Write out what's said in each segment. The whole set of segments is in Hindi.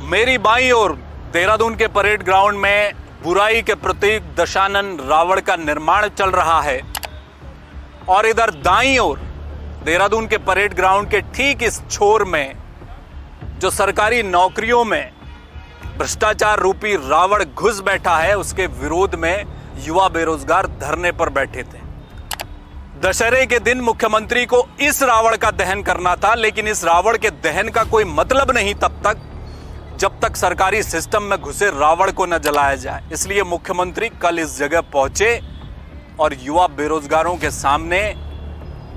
मेरी बाईं ओर देहरादून के परेड ग्राउंड में बुराई के प्रतीक दशानन रावण का निर्माण चल रहा है और इधर दाईं ओर देहरादून के परेड ग्राउंड के ठीक इस छोर में जो सरकारी नौकरियों में भ्रष्टाचार रूपी रावण घुस बैठा है, उसके विरोध में युवा बेरोजगार धरने पर बैठे थे। दशहरे के दिन मुख्यमंत्री को इस रावण का दहन करना था, लेकिन इस रावण के दहन का कोई मतलब नहीं तब तक जब तक सरकारी सिस्टम में घुसे रावण को न जलाया जाए। इसलिए मुख्यमंत्री कल इस जगह पहुंचे और युवा बेरोजगारों के सामने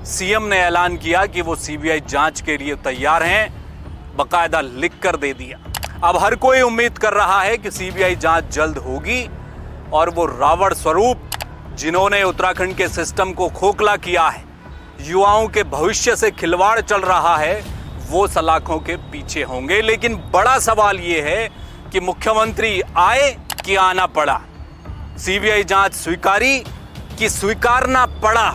सीएम ने ऐलान किया कि वो सीबीआई जांच के लिए तैयार हैं, बकायदा लिख कर दे दिया। अब हर कोई उम्मीद कर रहा है कि सीबीआई जांच जल्द होगी और वो रावण स्वरूप जिन्होंने उत्तराखंड के सिस्टम को खोखला किया है, युवाओं के भविष्य से खिलवाड़ चल रहा है, वो सलाखों के पीछे होंगे। लेकिन बड़ा सवाल ये है कि मुख्यमंत्री आए कि आना पड़ा, सीबीआई जांच स्वीकारी कि स्वीकारना पड़ा,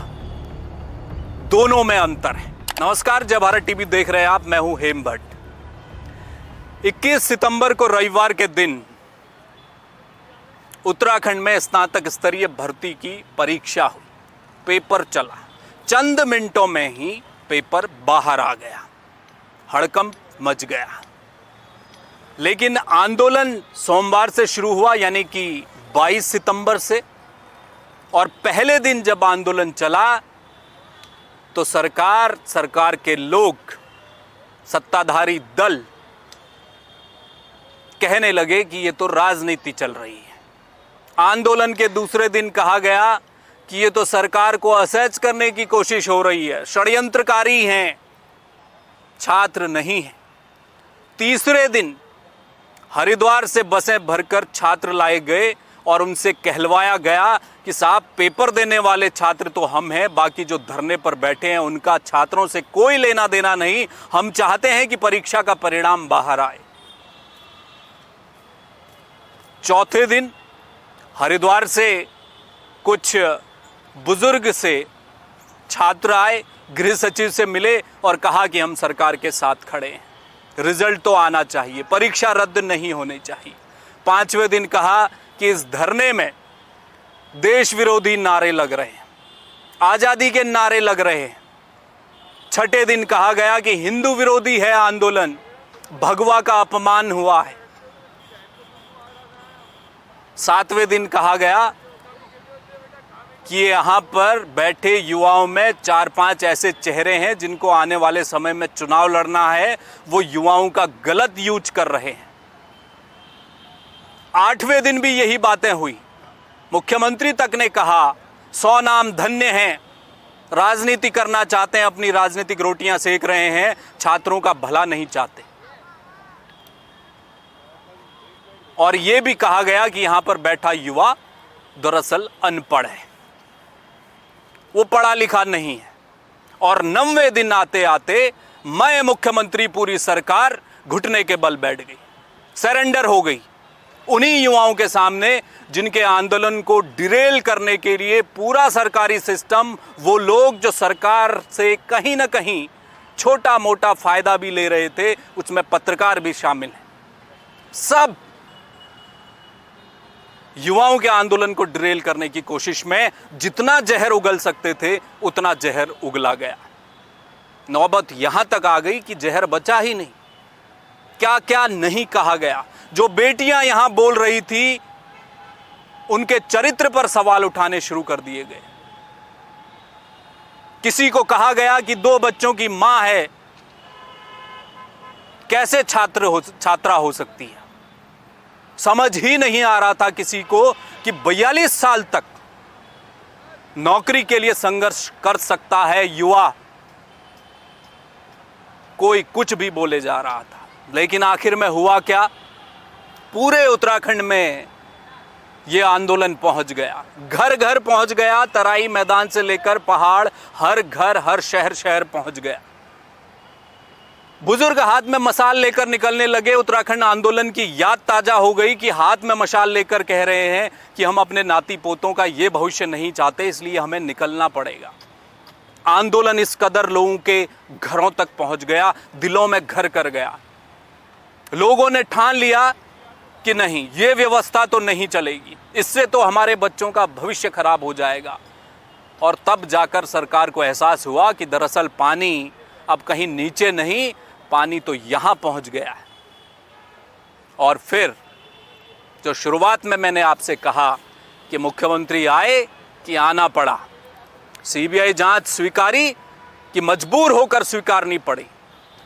दोनों में अंतर है। नमस्कार, जय भारत टीवी देख रहे हैं आप, मैं हूं हेम भट्ट। 21 सितंबर को रविवार के दिन उत्तराखंड में स्नातक स्तरीय भर्ती की परीक्षा हुई, पेपर चला, चंद मिनटों में ही पेपर बाहर आ गया, हड़कंप मच गया। लेकिन आंदोलन सोमवार से शुरू हुआ, यानी कि 22 सितंबर से, और पहले दिन जब आंदोलन चला तो सरकार के लोग, सत्ताधारी दल कहने लगे कि ये तो राजनीति चल रही है। आंदोलन के दूसरे दिन कहा गया कि ये तो सरकार को असहज करने की कोशिश हो रही है, षड्यंत्रकारी हैं, छात्र नहीं है। तीसरे दिन हरिद्वार से बसें भरकर छात्र लाए गए और उनसे कहलवाया गया कि साहब, पेपर देने वाले छात्र तो हम हैं, बाकी जो धरने पर बैठे हैं उनका छात्रों से कोई लेना देना नहीं, हम चाहते हैं कि परीक्षा का परिणाम बाहर आए। चौथे दिन हरिद्वार से कुछ बुजुर्ग से छात्र आए, गृह सचिव से मिले और कहा कि हम सरकार के साथ खड़े हैं, रिजल्ट तो आना चाहिए, परीक्षा रद्द नहीं होनी चाहिए। पांचवें दिन कहा कि इस धरने में देश विरोधी नारे लग रहे हैं, आजादी के नारे लग रहे हैं। छठे दिन कहा गया कि हिंदू विरोधी है आंदोलन, भगवा का अपमान हुआ है। सातवें दिन कहा गया कि यहां पर बैठे युवाओं में 4-5 ऐसे चेहरे हैं जिनको आने वाले समय में चुनाव लड़ना है, वो युवाओं का गलत यूज कर रहे हैं। आठवें दिन भी यही बातें हुई। मुख्यमंत्री तक ने कहा 100 नाम धन्य हैं, राजनीति करना चाहते हैं, अपनी राजनीतिक रोटियां सेक रहे हैं, छात्रों का भला नहीं चाहते। और यह भी कहा गया कि यहां पर बैठा युवा दरअसल अनपढ़ है, वो पढ़ा लिखा नहीं है। और 90वें दिन आते आते मैं मुख्यमंत्री, पूरी सरकार घुटने के बल बैठ गई, सरेंडर हो गई उन्हीं युवाओं के सामने जिनके आंदोलन को डिरेल करने के लिए पूरा सरकारी सिस्टम, वो लोग जो सरकार से कहीं ना कहीं छोटा मोटा फायदा भी ले रहे थे, उसमें पत्रकार भी शामिल हैं, सब युवाओं के आंदोलन को डिरेल करने की कोशिश में जितना जहर उगल सकते थे उतना जहर उगला गया। नौबत यहां तक आ गई कि जहर बचा ही नहीं। क्या क्या नहीं कहा गया। जो बेटियां यहां बोल रही थी उनके चरित्र पर सवाल उठाने शुरू कर दिए गए। किसी को कहा गया कि 2 बच्चों की मां है, कैसे छात्रा हो सकती है। समझ ही नहीं आ रहा था किसी को कि 42 साल तक नौकरी के लिए संघर्ष कर सकता है युवा। कोई कुछ भी बोले जा रहा था, लेकिन आखिर में हुआ क्या, पूरे उत्तराखंड में यह आंदोलन पहुंच गया, घर घर पहुंच गया, तराई मैदान से लेकर पहाड़, हर घर हर शहर पहुंच गया। बुजुर्ग हाथ में मशाल लेकर निकलने लगे। उत्तराखंड आंदोलन की याद ताजा हो गई कि हाथ में मशाल लेकर कह रहे हैं कि हम अपने नाती पोतों का ये भविष्य नहीं चाहते, इसलिए हमें निकलना पड़ेगा। आंदोलन इस कदर लोगों के घरों तक पहुंच गया, दिलों में घर कर गया। लोगों ने ठान लिया कि नहीं, ये व्यवस्था तो नहीं चलेगी, इससे तो हमारे बच्चों का भविष्य खराब हो जाएगा। और तब जाकर सरकार को एहसास हुआ कि दरअसल पानी अब कहीं नीचे नहीं, पानी तो यहाँ पहुँच गया है। और फिर जो शुरुआत में मैंने आपसे कहा कि मुख्यमंत्री आए कि आना पड़ा, सीबीआई जांच स्वीकारी कि मजबूर होकर स्वीकारनी पड़ी।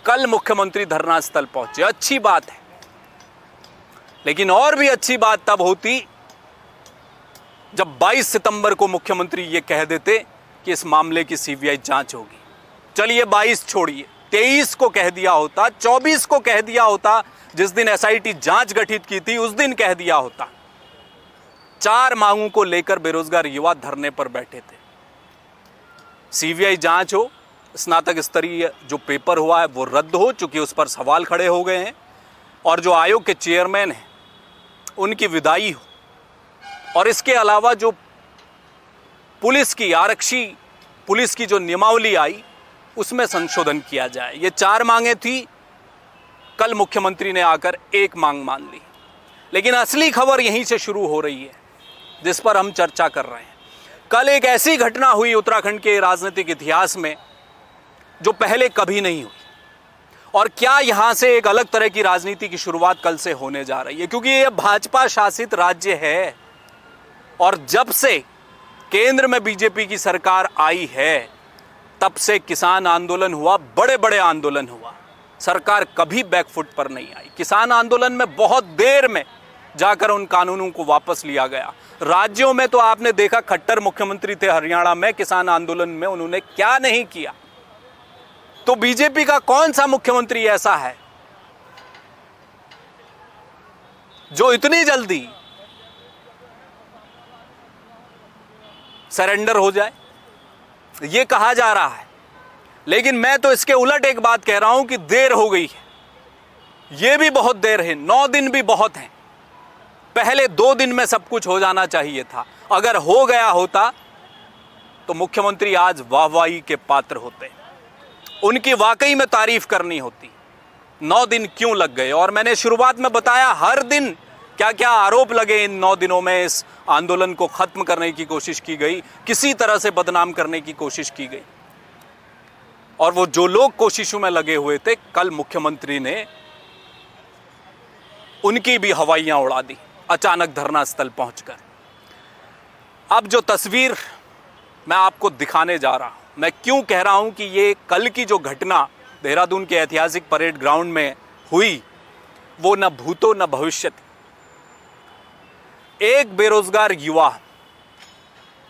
कल मुख्यमंत्री धरना स्थल पहुंचे, अच्छी बात है, लेकिन और भी अच्छी बात तब होती जब 22 सितंबर को मुख्यमंत्री ये कह देते कि इस मामले की सीबीआई जांच होगी। चलिए 22 छोड़िए, 23 को कह दिया होता, 24 को कह दिया होता, जिस दिन एसआईटी जांच गठित की थी उस दिन कह दिया होता। 4 मांगों को लेकर बेरोजगार युवा धरने पर बैठे थे। सीबीआई जांच हो, स्नातक स्तरीय जो पेपर हुआ है वो रद्द हो, चूंकि उस पर सवाल खड़े हो गए हैं, और जो आयोग के चेयरमैन हैं उनकी विदाई हो, और इसके अलावा जो पुलिस की आरक्षी पुलिस की जो नियमावली आई उसमें संशोधन किया जाए। ये 4 मांगे थी। कल मुख्यमंत्री ने आकर एक मांग मान ली, लेकिन असली खबर यहीं से शुरू हो रही है जिस पर हम चर्चा कर रहे हैं। कल एक ऐसी घटना हुई उत्तराखंड के राजनीतिक इतिहास में जो पहले कभी नहीं हुई, और क्या यहां से एक अलग तरह की राजनीति की शुरुआत कल से होने जा रही है, क्योंकि यह भाजपा शासित राज्य है और जब से केंद्र में बीजेपी की सरकार आई है तब से किसान आंदोलन हुआ, बड़े बड़े आंदोलन हुआ, सरकार कभी बैकफुट पर नहीं आई। किसान आंदोलन में बहुत देर में जाकर उन कानूनों को वापस लिया गया। राज्यों में तो आपने देखा, खट्टर मुख्यमंत्री थे हरियाणा में, किसान आंदोलन में उन्होंने क्या नहीं किया। तो बीजेपी का कौन सा मुख्यमंत्री ऐसा है जो इतनी जल्दी सरेंडर हो जाए? यह कहा जा रहा है, लेकिन मैं तो इसके उलट एक बात कह रहा हूं कि देर हो गई है। यह भी बहुत देर है, 9 दिन भी बहुत हैं। पहले 2 दिन में सब कुछ हो जाना चाहिए था। अगर हो गया होता तो मुख्यमंत्री आज वाहवाही के पात्र होते, उनकी वाकई में तारीफ करनी होती। 9 दिन क्यों लग गए? और मैंने शुरुआत में बताया हर दिन क्या क्या आरोप लगे। इन 9 दिनों में इस आंदोलन को खत्म करने की कोशिश की गई, किसी तरह से बदनाम करने की कोशिश की गई। और वो जो लोग कोशिशों में लगे हुए थे, कल मुख्यमंत्री ने उनकी भी हवाइयां उड़ा दी अचानक धरना स्थल पहुंचकर। अब जो तस्वीर मैं आपको दिखाने जा रहा हूं, मैं क्यों कह रहा हूं कि ये कल की जो घटना देहरादून के ऐतिहासिक परेड ग्राउंड में हुई वो न भूतो न भविष्यति। एक बेरोजगार युवा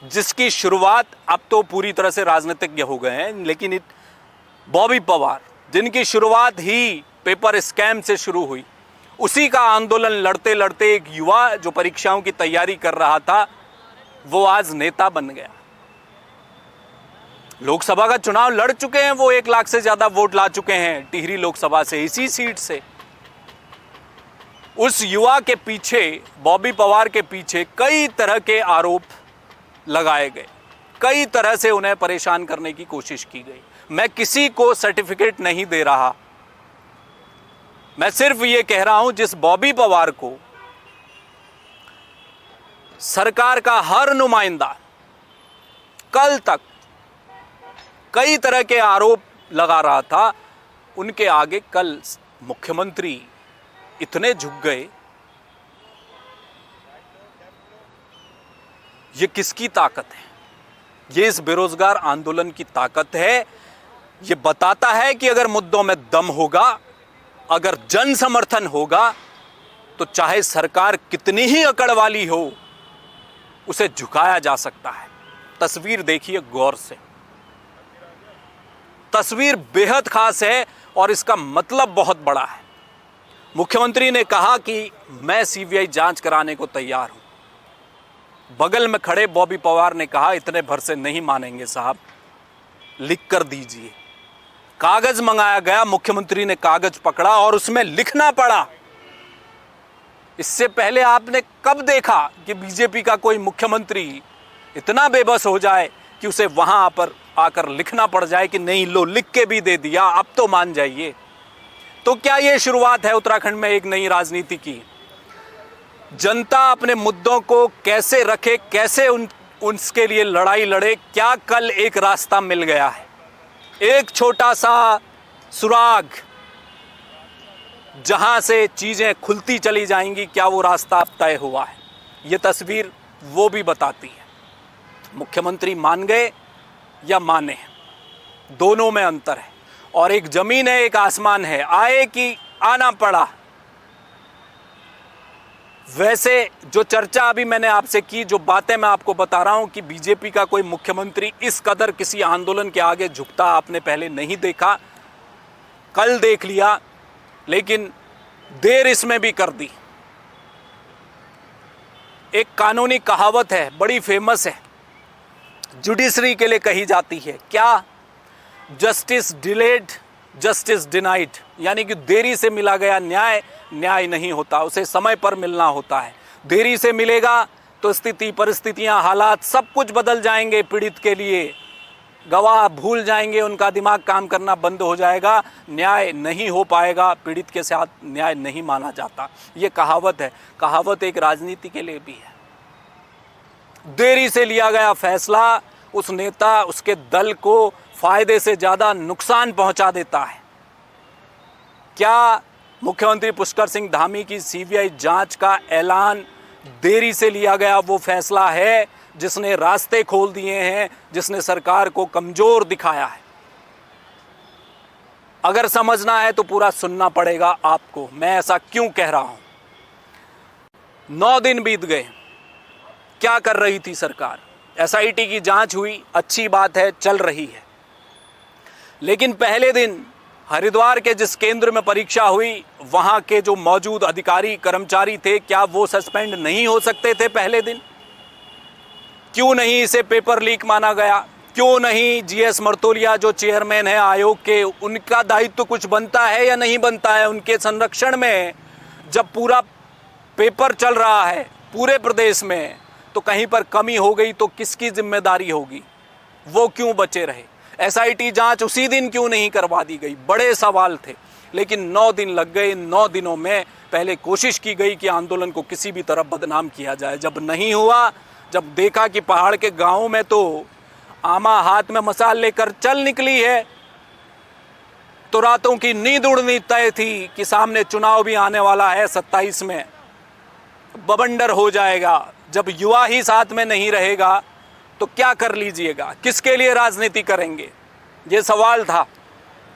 जिसकी शुरुआत, अब तो पूरी तरह से राजनीतिज्ञ हो गए हैं, लेकिन बॉबी पवार जिनकी शुरुआत ही पेपर स्कैम से शुरू हुई, उसी का आंदोलन लड़ते लड़ते एक युवा जो परीक्षाओं की तैयारी कर रहा था वो आज नेता बन गया। लोकसभा का चुनाव लड़ चुके हैं, वो 1 लाख से ज्यादा वोट ला चुके हैं टिहरी लोकसभा से, इसी सीट से। उस युवा के पीछे, बॉबी पवार के पीछे कई तरह के आरोप लगाए गए, कई तरह से उन्हें परेशान करने की कोशिश की गई। मैं किसी को सर्टिफिकेट नहीं दे रहा, मैं सिर्फ ये कह रहा हूं जिस बॉबी पवार को सरकार का हर नुमाइंदा कल तक कई तरह के आरोप लगा रहा था, उनके आगे कल मुख्यमंत्री इतने झुक गए। ये किसकी ताकत है? ये इस बेरोजगार आंदोलन की ताकत है। ये बताता है कि अगर मुद्दों में दम होगा, अगर जन समर्थन होगा, तो चाहे सरकार कितनी ही अकड़ वाली हो उसे झुकाया जा सकता है। तस्वीर देखिए गौर से, तस्वीर बेहद खास है और इसका मतलब बहुत बड़ा है। मुख्यमंत्री ने कहा कि मैं सीबीआई जांच कराने को तैयार हूं। बगल में खड़े बॉबी पवार ने कहा इतने भर से नहीं मानेंगे साहब, लिख कर दीजिए। कागज मंगाया गया, मुख्यमंत्री ने कागज पकड़ा और उसमें लिखना पड़ा। इससे पहले आपने कब देखा कि बीजेपी का कोई मुख्यमंत्री इतना बेबस हो जाए कि उसे वहां पर आकर लिखना पड़ जाए कि नहीं लो लिख के भी दे दिया, अब तो मान जाइए। तो क्या ये शुरुआत है उत्तराखंड में एक नई राजनीति की? जनता अपने मुद्दों को कैसे रखे, कैसे उसके लिए लड़ाई लड़े? क्या कल एक रास्ता मिल गया है, एक छोटा सा सुराग जहां से चीजें खुलती चली जाएंगी? क्या वो रास्ता अब तय हुआ है? ये तस्वीर वो भी बताती है। मुख्यमंत्री मान गए या माने, दोनों में अंतर है। और एक जमीन है, एक आसमान है। आए कि आना पड़ा। वैसे जो चर्चा अभी मैंने आपसे की, जो बातें मैं आपको बता रहा हूं कि बीजेपी का कोई मुख्यमंत्री इस कदर किसी आंदोलन के आगे झुकता आपने पहले नहीं देखा। कल देख लिया, लेकिन देर इसमें भी कर दी। एक कानूनी कहावत है, बड़ी फेमस है, जुडिशरी के लिए कही जाती है। क्या? Justice delayed, justice denied. यानी कि देरी से मिला गया न्याय न्याय नहीं होता, उसे समय पर मिलना होता है। देरी से मिलेगा तो स्थिति, परिस्थितियां, हालात सब कुछ बदल जाएंगे। पीड़ित के लिए गवाह भूल जाएंगे, उनका दिमाग काम करना बंद हो जाएगा, न्याय नहीं हो पाएगा, पीड़ित के साथ न्याय नहीं माना जाता। ये कहावत है। कहावत एक राजनीति के लिए भी है। देरी से लिया गया फैसला उस नेता, उसके दल को फायदे से ज्यादा नुकसान पहुंचा देता है। क्या मुख्यमंत्री पुष्कर सिंह धामी की सीबीआई जांच का ऐलान देरी से लिया गया वो फैसला है जिसने रास्ते खोल दिए हैं, जिसने सरकार को कमजोर दिखाया है? अगर समझना है तो पूरा सुनना पड़ेगा आपको, मैं ऐसा क्यों कह रहा हूं। 9 दिन बीत गए, क्या कर रही थी सरकार? एसआईटी की जांच हुई, अच्छी बात है, चल रही है। लेकिन पहले दिन हरिद्वार के जिस केंद्र में परीक्षा हुई, वहां के जो मौजूद अधिकारी कर्मचारी थे, क्या वो सस्पेंड नहीं हो सकते थे पहले दिन? क्यों नहीं इसे पेपर लीक माना गया? क्यों नहीं जीएस मर्तोलिया जो चेयरमैन है आयोग के, उनका दायित्व कुछ बनता है या नहीं बनता है उनके संरक्षण में? जब पूरा पेपर चल रहा है पूरे प्रदेश में, तो कहीं पर कमी हो गई तो किसकी जिम्मेदारी होगी? वो क्यों बचे रहे? एसआईटी जांच उसी दिन क्यों नहीं करवा दी गई? बड़े सवाल थे। लेकिन 9 दिन लग गए। 9 दिनों में पहले कोशिश की गई कि आंदोलन को किसी भी तरह बदनाम किया जाए। जब नहीं हुआ, जब देखा कि पहाड़ के गांवों में तो आमा हाथ में मसाल लेकर चल निकली है, तो रातों की नींद उड़नी तय थी कि सामने चुनाव भी आने वाला है 27 में, बवंडर हो जाएगा। जब युवा ही साथ में नहीं रहेगा तो क्या कर लीजिएगा? किसके लिए राजनीति करेंगे? ये सवाल था।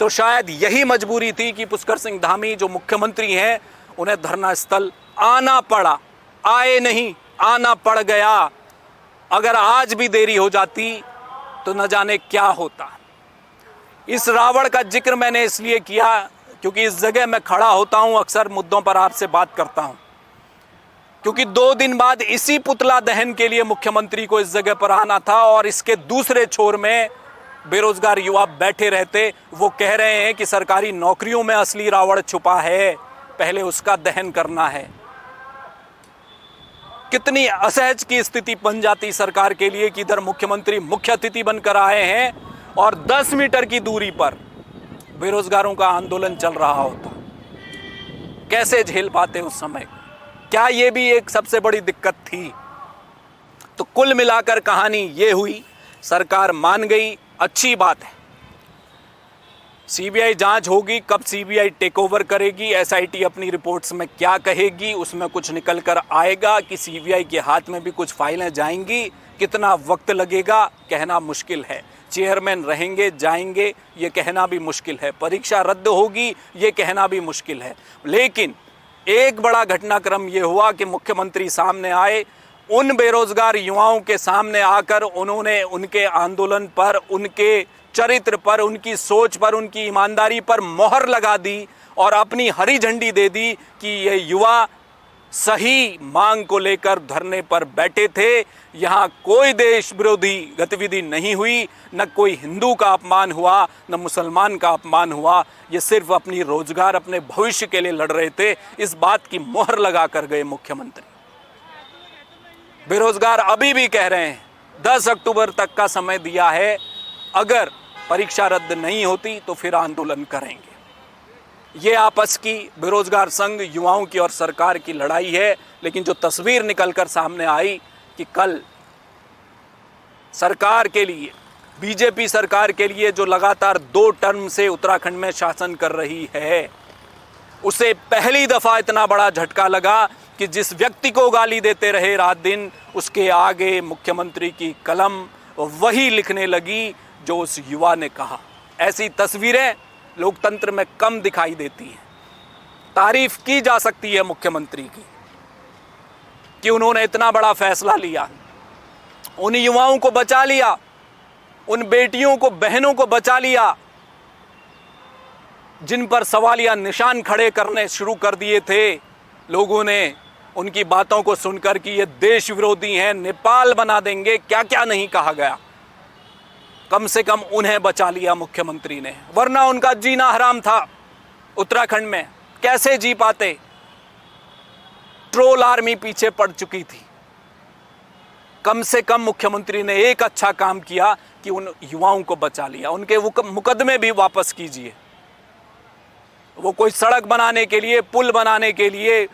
तो शायद यही मजबूरी थी कि पुष्कर सिंह धामी जो मुख्यमंत्री हैं, उन्हें धरना स्थल आना पड़ा। आए नहीं, आना पड़ गया। अगर आज भी देरी हो जाती तो न जाने क्या होता। इस रावण का जिक्र मैंने इसलिए किया क्योंकि इस जगह मैं खड़ा होता हूं, अक्सर मुद्दों पर आपसे बात करता हूं, क्योंकि 2 दिन बाद इसी पुतला दहन के लिए मुख्यमंत्री को इस जगह पर आना था और इसके दूसरे छोर में बेरोजगार युवा बैठे रहते। वो कह रहे हैं कि सरकारी नौकरियों में असली रावण छुपा है, पहले उसका दहन करना है। कितनी असहज की स्थिति बन जाती सरकार के लिए कि इधर मुख्यमंत्री मुख्य अतिथि बनकर आए हैं और 10 मीटर की दूरी पर बेरोजगारों का आंदोलन चल रहा होता। कैसे झेल पाते उस समय? क्या ये भी एक सबसे बड़ी दिक्कत थी? तो कुल मिलाकर कहानी ये हुई, सरकार मान गई, अच्छी बात है। सीबीआई जांच होगी, कब सीबीआई टेक ओवर करेगी, एसआईटी अपनी रिपोर्ट्स में क्या कहेगी, उसमें कुछ निकल कर आएगा कि सीबीआई के हाथ में भी कुछ फाइलें जाएंगी। कितना वक्त लगेगा कहना मुश्किल है। चेयरमैन रहेंगे जाएंगे ये कहना भी मुश्किल है। परीक्षा रद्द होगी ये कहना भी मुश्किल है। लेकिन एक बड़ा घटनाक्रम ये हुआ कि मुख्यमंत्री सामने आए, उन बेरोजगार युवाओं के सामने आकर उन्होंने उनके आंदोलन पर, उनके चरित्र पर, उनकी सोच पर, उनकी ईमानदारी पर मोहर लगा दी और अपनी हरी झंडी दे दी कि ये युवा सही मांग को लेकर धरने पर बैठे थे। यहाँ कोई देश विरोधी गतिविधि नहीं हुई, न कोई हिंदू का अपमान हुआ, न मुसलमान का अपमान हुआ। ये सिर्फ अपनी रोजगार, अपने भविष्य के लिए लड़ रहे थे। इस बात की मोहर लगा कर गए मुख्यमंत्री। बेरोजगार अभी भी कह रहे हैं 10 अक्टूबर तक का समय दिया है, अगर परीक्षा रद्द नहीं होती तो फिर आंदोलन करेंगे। ये आपस की बेरोजगार संघ, युवाओं की और सरकार की लड़ाई है। लेकिन जो तस्वीर निकलकर सामने आई कि कल सरकार के लिए, बीजेपी सरकार के लिए जो लगातार 2 टर्म से उत्तराखंड में शासन कर रही है, उसे पहली दफा इतना बड़ा झटका लगा कि जिस व्यक्ति को गाली देते रहे रात दिन, उसके आगे मुख्यमंत्री की कलम वही लिखने लगी जो उस युवा ने कहा। ऐसी तस्वीरें लोकतंत्र में कम दिखाई देती हैं। तारीफ की जा सकती है मुख्यमंत्री की कि उन्होंने इतना बड़ा फैसला लिया, उन युवाओं को बचा लिया, उन बेटियों को, बहनों को बचा लिया जिन पर सवालिया निशान खड़े करने शुरू कर दिए थे लोगों ने, उनकी बातों को सुनकर कि ये देश विरोधी हैं, नेपाल बना देंगे, क्या क्या नहीं कहा गया। कम से कम उन्हें बचा लिया मुख्यमंत्री ने, वरना उनका जीना हराम था। उत्तराखंड में कैसे जी पाते? ट्रोल आर्मी पीछे पड़ चुकी थी। कम से कम मुख्यमंत्री ने एक अच्छा काम किया कि उन युवाओं को बचा लिया। उनके मुकदमे भी वापस कीजिए। वो कोई सड़क बनाने के लिए, पुल बनाने के लिए,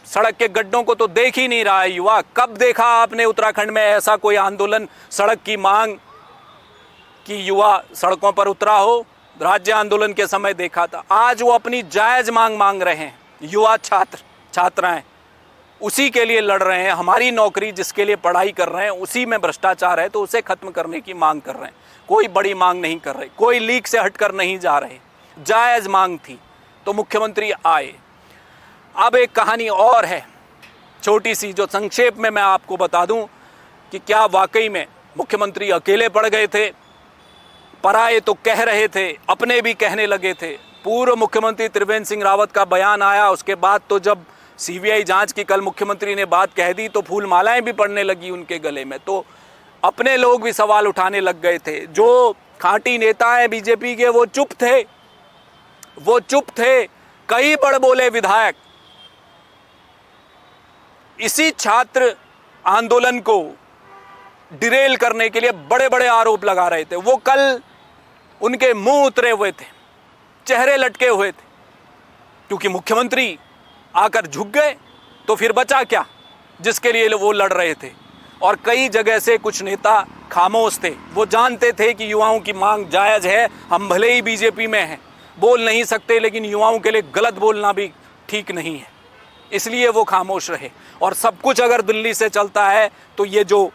सड़क के गड्ढों को तो देख ही नहीं रहा है युवा। कब देखा आपने उत्तराखंड में ऐसा कोई आंदोलन, सड़क की मांग कि युवा सड़कों पर उतरा हो? राज्य आंदोलन के समय देखा था। आज वो अपनी जायज मांग मांग रहे हैं। युवा छात्राएं उसी के लिए लड़ रहे हैं। हमारी नौकरी जिसके लिए पढ़ाई कर रहे हैं उसी में भ्रष्टाचार है, तो उसे खत्म करने की मांग कर रहे हैं। कोई बड़ी मांग नहीं कर रहे, कोई लीक से हटकर नहीं जा रहे, जायज मांग थी तो मुख्यमंत्री आए। अब एक कहानी और है, छोटी सी, जो संक्षेप में मैं आपको बता दूं कि क्या वाकई में मुख्यमंत्री अकेले पड़ गए थे? पराये तो कह रहे थे, अपने भी कहने लगे थे। पूर्व मुख्यमंत्री त्रिवेंद्र सिंह रावत का बयान आया, उसके बाद तो जब सीबीआई जांच की कल मुख्यमंत्री ने बात कह दी तो फूल मालाएं भी पड़ने लगी उनके गले में। तो अपने लोग भी सवाल उठाने लग गए थे। जो खांटी नेता हैं बीजेपी के वो चुप थे, वो चुप थे। कई बड़बोले विधायक इसी छात्र आंदोलन को डिरेल करने के लिए बड़े बड़े आरोप लगा रहे थे। वो कल उनके मुंह उतरे हुए थे, चेहरे लटके हुए थे, क्योंकि मुख्यमंत्री आकर झुक गए तो फिर बचा क्या जिसके लिए वो लड़ रहे थे। और कई जगह से कुछ नेता खामोश थे। वो जानते थे कि युवाओं की मांग जायज़ है, हम भले ही बीजेपी में हैं, बोल नहीं सकते, लेकिन युवाओं के लिए गलत बोलना भी ठीक नहीं है, इसलिए वो खामोश रहे। और सब कुछ अगर दिल्ली से चलता है तो ये जो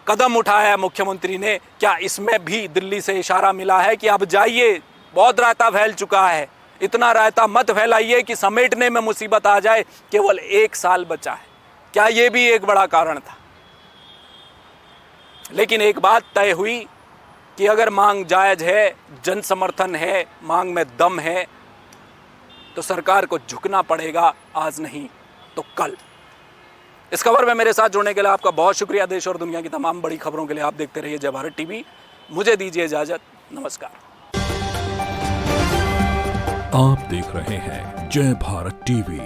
कदम उठाया है मुख्यमंत्री ने, क्या इसमें भी दिल्ली से इशारा मिला है कि अब जाइए, बहुत रायता फैल चुका है, इतना रायता मत फैलाइए कि समेटने में मुसीबत आ जाए, केवल 1 साल बचा है? क्या ये भी एक बड़ा कारण था? लेकिन एक बात तय हुई कि अगर मांग जायज है, जन समर्थन है, मांग में दम है, तो सरकार को झुकना पड़ेगा, आज नहीं तो कल। इस खबर में मेरे साथ जुड़ने के लिए आपका बहुत शुक्रिया। देश और दुनिया की तमाम बड़ी खबरों के लिए आप देखते रहिए जय भारत टीवी। मुझे दीजिए इजाजत, नमस्कार। आप देख रहे हैं जय भारत टीवी।